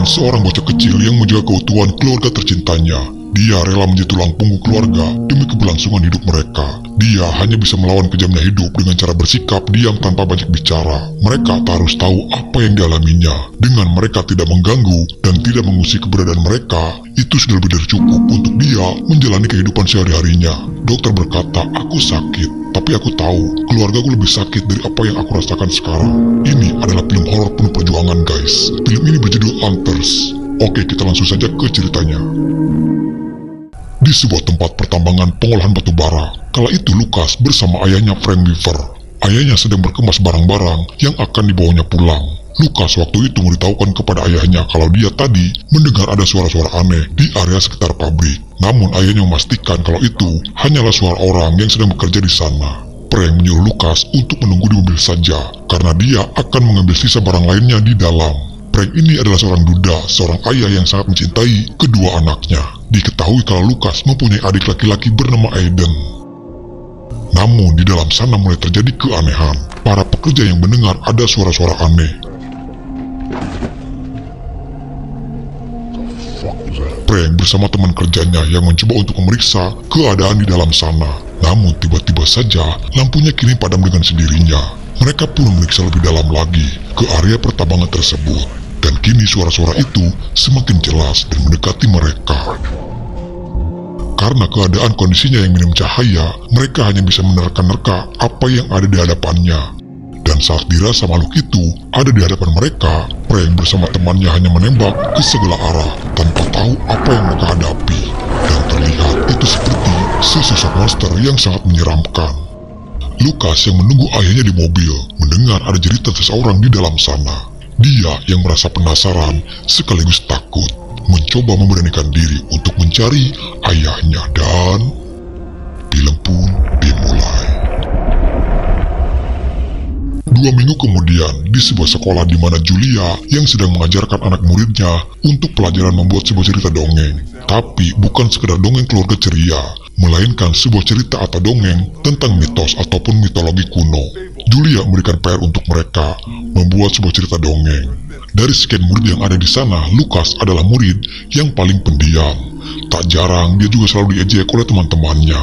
seorang bocah kecil yang menjaga keutuhan keluarga tercintanya. Dia rela menjadi tulang punggung keluarga demi keberlangsungan hidup mereka. Dia hanya bisa melawan kejamnya hidup dengan cara bersikap diam tanpa banyak bicara. Mereka tak harus tahu apa yang dialaminya. Dengan mereka tidak mengganggu dan tidak mengusik keberadaan mereka, itu sudah lebih dari cukup untuk dia menjalani kehidupan sehari-harinya. Dokter berkata, aku sakit, tapi aku tahu keluargaku lebih sakit dari apa yang aku rasakan sekarang. Ini adalah film horor penuh perjuangan, guys. Film ini berjudul Hunters. Oke, kita langsung saja ke ceritanya. Di sebuah tempat pertambangan pengolahan batu bara, kala itu Lucas bersama ayahnya Frank Weaver. Ayahnya sedang berkemas barang-barang yang akan dibawanya pulang. Lucas waktu itu memberitahukan kepada ayahnya kalau dia tadi mendengar ada suara-suara aneh di area sekitar pabrik. Namun ayahnya memastikan kalau itu hanyalah suara orang yang sedang bekerja di sana. Frank menyuruh Lucas untuk menunggu di mobil saja, karena dia akan mengambil sisa barang lainnya di dalam. Frank ini adalah seorang duda, seorang ayah yang sangat mencintai kedua anaknya. Diketahui kalau Lucas mempunyai adik laki-laki bernama Aiden. Namun di dalam sana mulai terjadi keanehan. Para pekerja yang mendengar ada suara-suara aneh. Frank bersama teman kerjanya yang mencoba untuk memeriksa keadaan di dalam sana. Namun tiba-tiba saja lampunya kini padam dengan sendirinya. Mereka pun memeriksa lebih dalam lagi ke area pertambangan tersebut. Dan kini suara-suara itu semakin jelas dan mendekati mereka. Karena keadaan kondisinya yang minim cahaya, mereka hanya bisa menerka-nerka apa yang ada di hadapannya. Dan saat dirasa makhluk itu ada di hadapan mereka, Frank bersama temannya hanya menembak ke segala arah tanpa tahu apa yang mereka hadapi. Dan terlihat itu seperti sesosok monster yang sangat menyeramkan. Lucas yang menunggu ayahnya di mobil mendengar ada jeritan seseorang di dalam sana. Dia yang merasa penasaran sekaligus takut mencoba memberanikan diri untuk mencari ayahnya, dan film pun dimulai. 2 minggu kemudian, di sebuah sekolah di mana Julia yang sedang mengajarkan anak muridnya untuk pelajaran membuat sebuah cerita dongeng. Tapi bukan sekedar dongeng keluarga ceria, melainkan sebuah cerita atau dongeng tentang mitos ataupun mitologi kuno. Julia memberikan PR untuk mereka membuat sebuah cerita dongeng. Dari sekian murid yang ada di sana, Lucas adalah murid yang paling pendiam. Tak jarang dia juga selalu diejek oleh teman-temannya.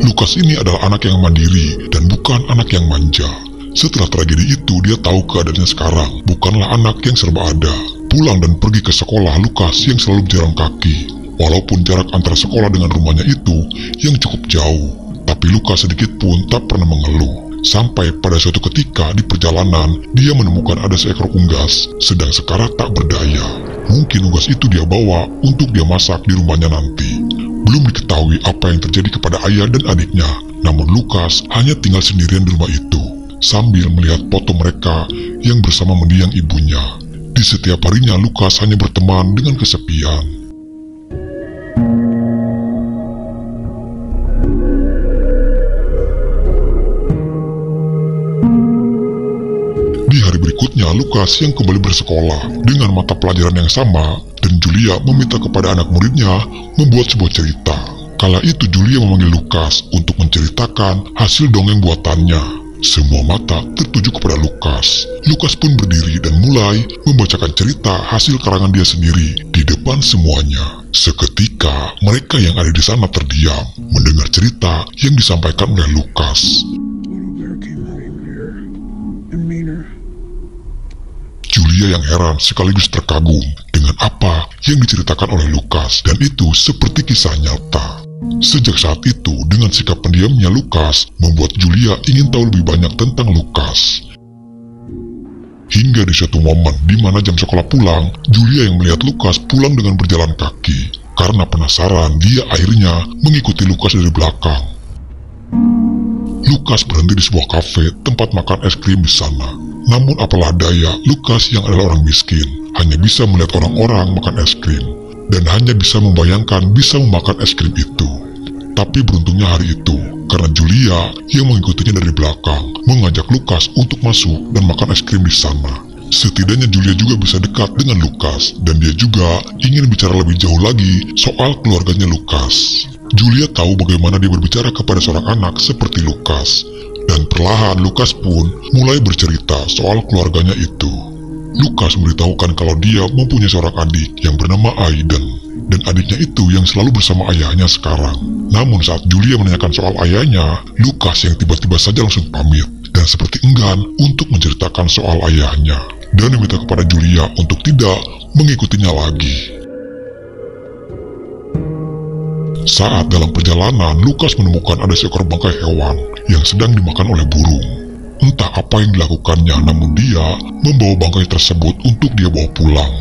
Lucas ini adalah anak yang mandiri dan bukan anak yang manja. Setelah tragedi itu, dia tahu keadaannya sekarang bukanlah anak yang serba ada. Pulang dan pergi ke sekolah, Lucas yang selalu berjalan kaki. Walaupun jarak antara sekolah dengan rumahnya itu yang cukup jauh, tapi Lucas sedikit pun tak pernah mengeluh. Sampai pada suatu ketika di perjalanan, dia menemukan ada seekor unggas sedang sekarat tak berdaya. Mungkin unggas itu dia bawa untuk dia masak di rumahnya nanti. Belum diketahui apa yang terjadi kepada ayah dan adiknya, namun Lucas hanya tinggal sendirian di rumah itu, sambil melihat foto mereka yang bersama mendiang ibunya. Di setiap harinya Lucas hanya berteman dengan kesepian. Di hari berikutnya, Lucas yang kembali bersekolah dengan mata pelajaran yang sama, dan Julia meminta kepada anak muridnya membuat sebuah cerita. Kala itu Julia memanggil Lucas untuk menceritakan hasil dongeng buatannya. Semua mata tertuju kepada Lucas. Lucas pun berdiri dan mulai membacakan cerita hasil karangan dia sendiri di depan semuanya. Seketika mereka yang ada di sana terdiam mendengar cerita yang disampaikan oleh Lucas. Julia yang heran sekaligus terkagum dengan apa yang diceritakan oleh Lucas, dan itu seperti kisah nyata. Sejak saat itu, dengan sikap pendiamnya Lucas membuat Julia ingin tahu lebih banyak tentang Lucas. Hingga di suatu momen di mana jam sekolah pulang, Julia yang melihat Lucas pulang dengan berjalan kaki. Karena penasaran, dia akhirnya mengikuti Lucas dari belakang. Lucas berhenti di sebuah kafe tempat makan es krim di sana. Namun apalah daya, Lucas yang adalah orang miskin hanya bisa melihat orang-orang makan es krim dan hanya bisa membayangkan bisa memakan es krim itu. Tapi beruntungnya hari itu, karena Julia yang mengikutinya dari belakang mengajak Lucas untuk masuk dan makan es krim di sana. Setidaknya Julia juga bisa dekat dengan Lucas, dan dia juga ingin bicara lebih jauh lagi soal keluarganya Lucas. Julia tahu bagaimana dia berbicara kepada seorang anak seperti Lucas. Dan perlahan Lucas pun mulai bercerita soal keluarganya itu. Lukas memberitahukan kalau dia mempunyai seorang adik yang bernama Aiden. Dan adiknya itu yang selalu bersama ayahnya sekarang. Namun saat Julia menanyakan soal ayahnya, Lukas yang tiba-tiba saja langsung pamit dan seperti enggan untuk menceritakan soal ayahnya. Dan meminta kepada Julia untuk tidak mengikutinya lagi. Saat dalam perjalanan, Lukas menemukan ada seekor bangkai hewan yang sedang dimakan oleh burung. Entah apa yang dilakukannya, namun dia membawa bangkai tersebut untuk dia bawa pulang.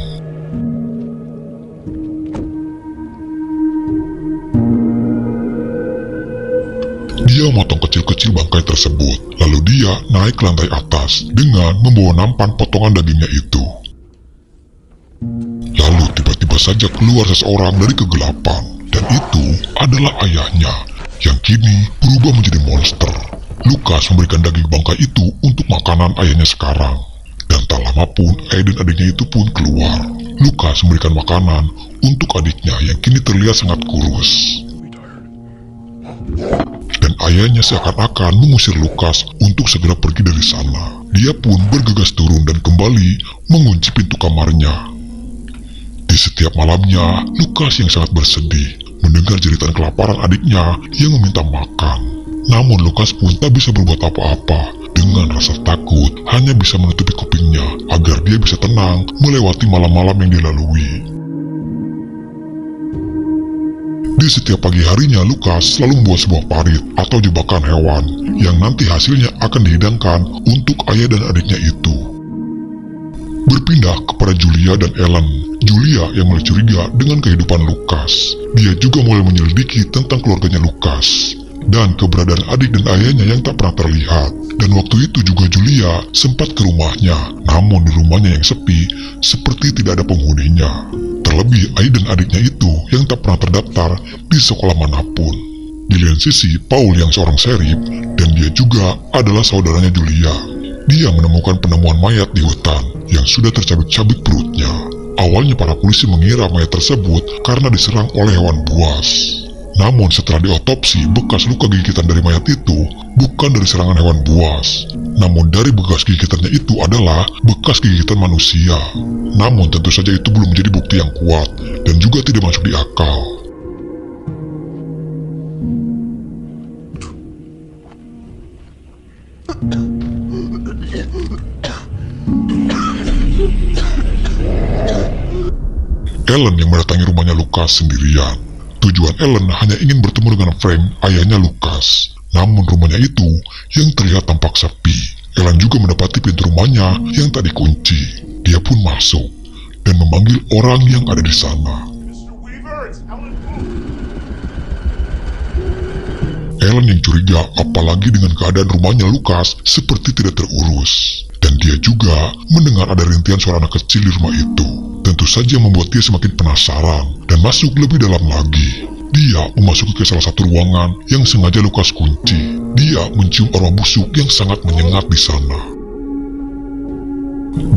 Dia motong kecil-kecil bangkai tersebut, lalu dia naik ke lantai atas dengan membawa nampan potongan dagingnya itu. Lalu tiba-tiba saja keluar seseorang dari kegelapan, dan itu adalah ayahnya, yang kini berubah menjadi monster. Lukas memberikan daging bangkai itu untuk makanan ayahnya sekarang, dan tak lama pun ayah dan adiknya itu pun keluar. Lukas memberikan makanan untuk adiknya yang kini terlihat sangat kurus. Dan ayahnya seakan-akan mengusir Lukas untuk segera pergi dari sana. Dia pun bergegas turun dan kembali mengunci pintu kamarnya. Di setiap malamnya, Lukas yang sangat bersedih mendengar jeritan kelaparan adiknya yang meminta makan. Namun Lukas pun tak bisa berbuat apa-apa. Dengan rasa takut, hanya bisa menutupi kupingnya agar dia bisa tenang melewati malam-malam yang dilalui. Di setiap pagi harinya, Lukas selalu membuat sebuah parit atau jebakan hewan yang nanti hasilnya akan dihidangkan untuk ayah dan adiknya itu. Berpindah kepada Julia dan Ellen. Julia yang mulai curiga dengan kehidupan Lukas. Dia juga mulai menyelidiki tentang keluarganya Lukas dan keberadaan adik dan ayahnya yang tak pernah terlihat. Dan waktu itu juga Julia sempat ke rumahnya, namun di rumahnya yang sepi, seperti tidak ada penghuninya. Terlebih ayah dan adiknya itu yang tak pernah terdaftar di sekolah manapun. Di lain sisi, Paul yang seorang serif, dan dia juga adalah saudaranya Julia. Dia menemukan penemuan mayat di hutan yang sudah tercabik-cabik perutnya. Awalnya para polisi mengira mayat tersebut karena diserang oleh hewan buas. Namun setelah diotopsi, bekas luka gigitan dari mayat itu bukan dari serangan hewan buas. Namun dari bekas gigitannya itu adalah bekas gigitan manusia. Namun tentu saja itu belum menjadi bukti yang kuat dan juga tidak masuk di akal. Ellen yang mendatangi rumahnya Lukas sendirian. Tujuan Ellen hanya ingin bertemu dengan Frank, ayahnya Lukas. Namun rumahnya itu yang terlihat tampak sepi. Ellen juga mendapati pintu rumahnya yang tak dikunci. Dia pun masuk dan memanggil orang yang ada di sana. Ellen yang curiga apalagi dengan keadaan rumahnya Lukas seperti tidak terurus. Dan dia juga mendengar ada rintihan suara anak kecil di rumah itu. Tentu saja membuat dia semakin penasaran dan masuk lebih dalam lagi. Dia memasuki ke salah satu ruangan yang sengaja Lukas kunci. Dia mencium aroma busuk yang sangat menyengat di sana.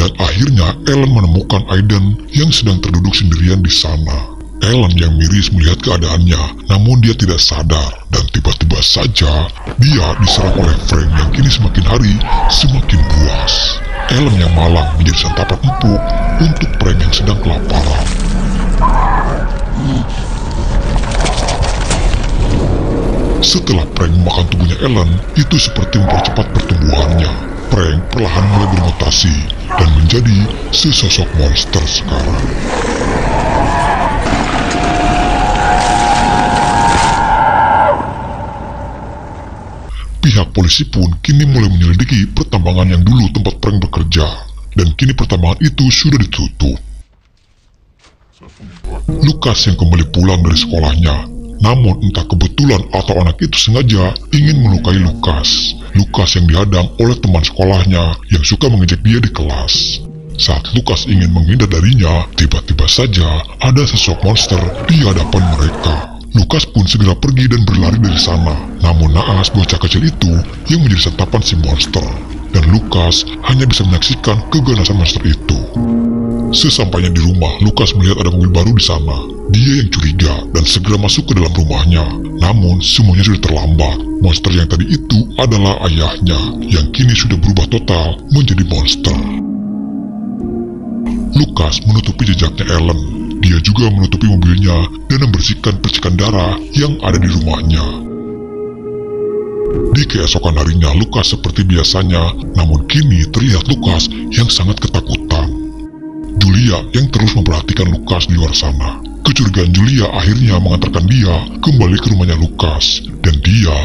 Dan akhirnya Ellen menemukan Aiden yang sedang terduduk sendirian di sana. Ellen yang miris melihat keadaannya, namun dia tidak sadar. Dan tiba-tiba saja dia diserang oleh Frank yang kini semakin hari semakin buas. Ellen yang malang menjadi santapan empuk untuk Frank yang sedang kelaparan. Setelah Frank memakan tubuhnya Ellen, itu seperti mempercepat pertumbuhannya. Frank perlahan mulai bermutasi dan menjadi sesosok monster sekarang. Pihak polisi pun kini mulai menyelidiki pertambangan yang dulu tempat Frank bekerja, dan kini pertambangan itu sudah ditutup. Lukas yang kembali pulang dari sekolahnya, namun entah kebetulan atau anak itu sengaja ingin melukai Lukas. Lukas yang dihadang oleh teman sekolahnya yang suka mengejek dia di kelas. Saat Lukas ingin menghindar darinya, tiba-tiba saja ada sosok monster di hadapan mereka. Lukas pun segera pergi dan berlari dari sana. Namun naas bocah kecil itu yang menjadi santapan si monster. Dan Lukas hanya bisa menyaksikan keganasan monster itu. Sesampainya di rumah, Lukas melihat ada mobil baru di sana. Dia yang curiga dan segera masuk ke dalam rumahnya. Namun semuanya sudah terlambat. Monster yang tadi itu adalah ayahnya yang kini sudah berubah total menjadi monster. Lukas menutupi jejaknya Ellen. Dia juga menutupi mobilnya dan membersihkan percikan darah yang ada di rumahnya. Di keesokan harinya, Lukas seperti biasanya, namun kini terlihat Lukas yang sangat ketakutan. Julia yang terus memperhatikan Lukas di luar sana. Kecurigaan Julia akhirnya mengantarkan dia kembali ke rumahnya Lukas, dan dia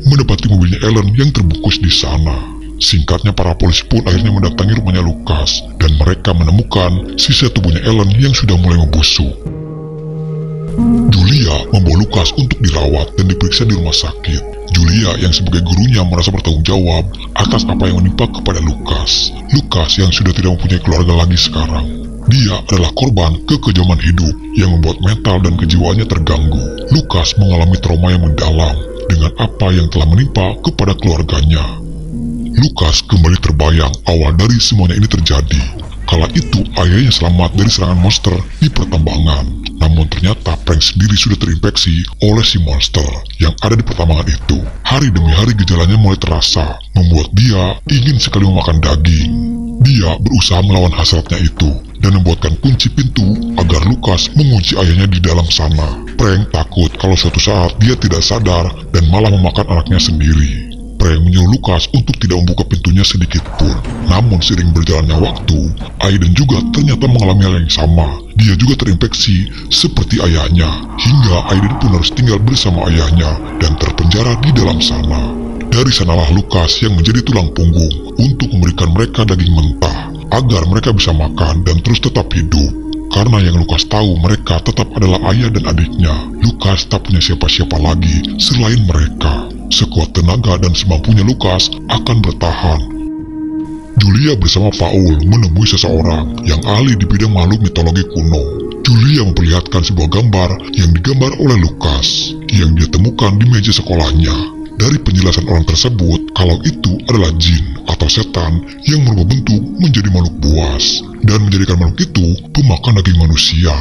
mendapati mobilnya Ellen yang terbungkus di sana. Singkatnya, para polisi pun akhirnya mendatangi rumahnya Lukas, dan mereka menemukan sisa tubuhnya Ellen yang sudah mulai membusuk. Julia membawa Lukas untuk dirawat dan diperiksa di rumah sakit. Julia yang sebagai gurunya merasa bertanggung jawab atas apa yang menimpa kepada Lukas. Lukas yang sudah tidak mempunyai keluarga lagi sekarang. Dia adalah korban kekejaman hidup yang membuat mental dan kejiwaannya terganggu. Lukas mengalami trauma yang mendalam dengan apa yang telah menimpa kepada keluarganya. Lukas kembali terbayang awal dari semuanya ini terjadi. Kala itu ayahnya selamat dari serangan monster di pertambangan. Namun ternyata Frank sendiri sudah terinfeksi oleh si monster yang ada di pertambangan itu. Hari demi hari gejalanya mulai terasa, membuat dia ingin sekali memakan daging. Dia berusaha melawan hasratnya itu dan membuatkan kunci pintu agar Lukas mengunci ayahnya di dalam sana. Frank takut kalau suatu saat dia tidak sadar dan malah memakan anaknya sendiri. Frank menyuruh Lukas untuk tidak membuka pintunya sedikit pun. Namun seiring berjalannya waktu, Aiden juga ternyata mengalami hal yang sama. Dia juga terinfeksi seperti ayahnya, hingga Aiden pun harus tinggal bersama ayahnya dan terpenjara di dalam sana. Dari sanalah Lukas yang menjadi tulang punggung untuk memberikan mereka daging mentah, agar mereka bisa makan dan terus tetap hidup. Karena yang Lukas tahu mereka tetap adalah ayah dan adiknya. Lukas tak punya siapa-siapa lagi selain mereka. Sekuat tenaga dan semampunya Lukas akan bertahan. Julia bersama Paul menemui seseorang yang ahli di bidang makhluk mitologi kuno. Julia memperlihatkan sebuah gambar yang digambar oleh Lukas yang dia temukan di meja sekolahnya. Dari penjelasan orang tersebut, kalau itu adalah jin atau setan yang merubah bentuk menjadi makhluk buas dan menjadikan makhluk itu pemakan daging manusia.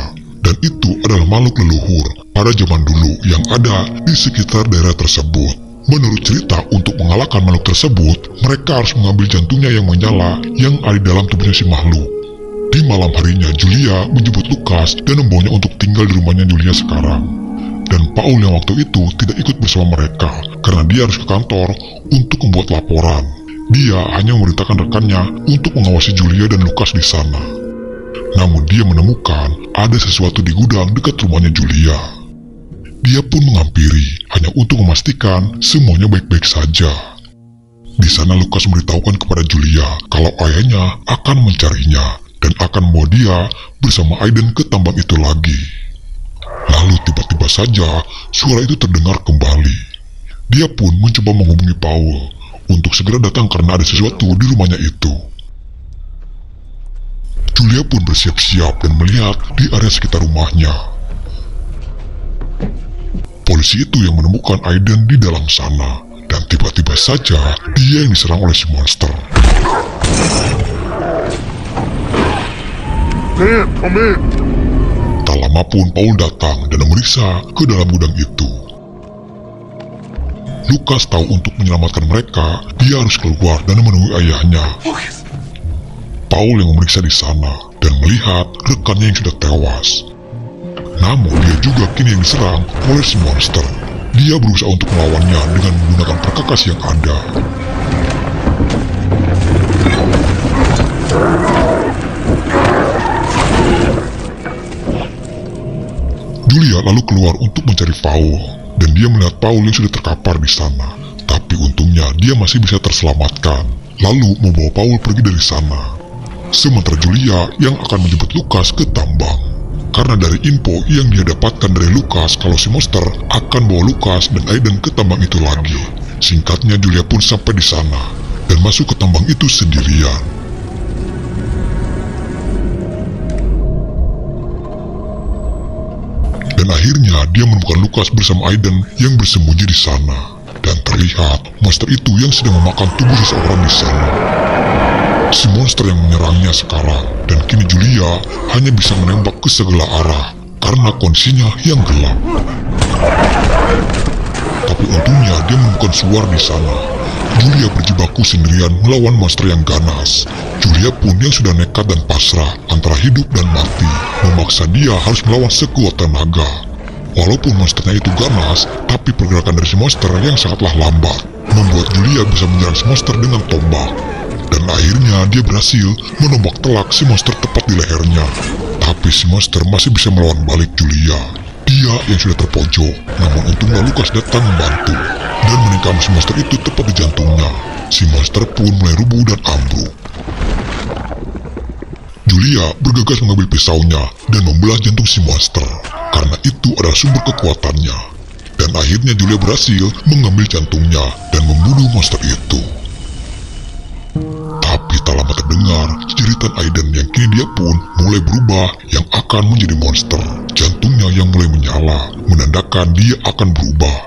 Dan itu adalah makhluk leluhur pada zaman dulu yang ada di sekitar daerah tersebut. Menurut cerita, untuk mengalahkan makhluk tersebut, mereka harus mengambil jantungnya yang menyala yang ada di dalam tubuhnya si makhluk. Di malam harinya, Julia menjemput Lukas dan membawanya untuk tinggal di rumahnya Julia sekarang. Dan Paul yang waktu itu tidak ikut bersama mereka karena dia harus ke kantor untuk membuat laporan. Dia hanya memerintahkan rekannya untuk mengawasi Julia dan Lukas di sana. Namun dia menemukan ada sesuatu di gudang dekat rumahnya Julia. Dia pun menghampiri hanya untuk memastikan semuanya baik-baik saja. Di sana Lukas memberitahukan kepada Julia kalau ayahnya akan mencarinya dan akan membawa dia bersama Aiden ke tambang itu lagi. Lalu tiba-tiba saja suara itu terdengar kembali. Dia pun mencoba menghubungi Paul untuk segera datang karena ada sesuatu di rumahnya itu. Julia pun bersiap-siap dan melihat di area sekitar rumahnya. Polisi itu yang menemukan Aiden di dalam sana, dan tiba-tiba saja dia yang diserang oleh si monster. Tak lama pun Paul datang dan memeriksa ke dalam gudang itu. Lukas tahu untuk menyelamatkan mereka, dia harus keluar dan menemui ayahnya. Paul yang memeriksa di sana dan melihat rekannya yang sudah tewas. Namun dia juga kini yang diserang oleh si monster. Dia berusaha untuk melawannya dengan menggunakan perkakas yang ada. Julia lalu keluar untuk mencari Paul, dan dia melihat Paul yang sudah terkapar di sana. Tapi untungnya dia masih bisa terselamatkan, lalu membawa Paul pergi dari sana. Sementara Julia yang akan menjemput Lukas ke tambang. Karena dari info yang dia dapatkan dari Lukas kalau si monster akan bawa Lukas dan Aiden ke tambang itu lagi. Singkatnya Julia pun sampai di sana dan masuk ke tambang itu sendirian. Dan akhirnya dia menemukan Lukas bersama Aiden yang bersembunyi di sana. Dan terlihat monster itu yang sedang memakan tubuh seseorang di sana. Si monster yang menyerangnya sekarang, dan kini Julia hanya bisa menembak ke segala arah karena kondisinya yang gelap. Tapi untungnya dia menemukan suar di sana. Julia berjibaku sendirian melawan monster yang ganas. Julia pun yang sudah nekat dan pasrah antara hidup dan mati, memaksa dia harus melawan sekuat tenaga. Walaupun monsternya itu ganas, tapi pergerakan dari si monster yang sangatlah lambat, membuat Julia bisa menyerang si monster dengan tombak. Dan akhirnya dia berhasil menombak telak si monster tepat di lehernya. Tapi si monster masih bisa melawan balik Julia. Dia yang sudah terpojok, namun untungnya Lucas datang membantu dan menikam si monster itu tepat di jantungnya. Si monster pun mulai rubuh dan ambruk. Julia bergegas mengambil pisaunya dan membelah jantung si monster, karena itu adalah sumber kekuatannya. Dan akhirnya Julia berhasil mengambil jantungnya dan membunuh monster itu. Tapi tak lama terdengar jeritan Aiden yang kini dia pun mulai berubah yang akan menjadi monster. Jantungnya yang mulai menyala, menandakan dia akan berubah.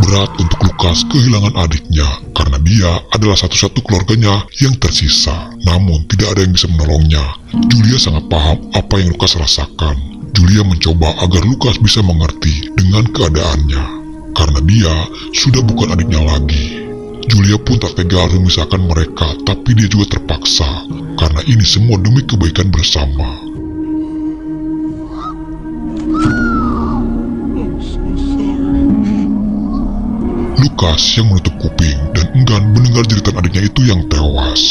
Berat untuk Lucas kehilangan adiknya, karena dia adalah satu-satu keluarganya yang tersisa. Namun tidak ada yang bisa menolongnya. Julia sangat paham apa yang Lucas rasakan. Julia mencoba agar Lucas bisa mengerti dengan keadaannya, karena dia sudah bukan adiknya lagi. Julia pun tak tega harus memisahkan mereka, tapi dia juga terpaksa, karena ini semua demi kebaikan bersama. Lucas yang menutup kuping dan enggan mendengar jeritan adiknya itu yang tewas.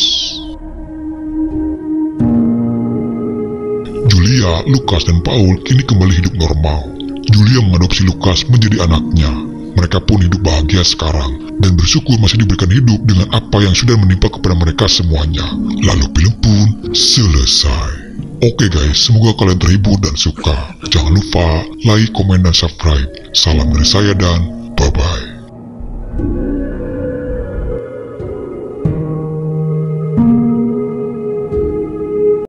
Julia, Lucas, dan Paul kini kembali hidup normal. Julia mengadopsi Lucas menjadi anaknya. Mereka pun hidup bahagia sekarang dan bersyukur masih diberikan hidup dengan apa yang sudah menimpa kepada mereka semuanya. Lalu film pun selesai. Oke guys, semoga kalian terhibur dan suka. Jangan lupa like, komen, dan subscribe. Salam dari saya dan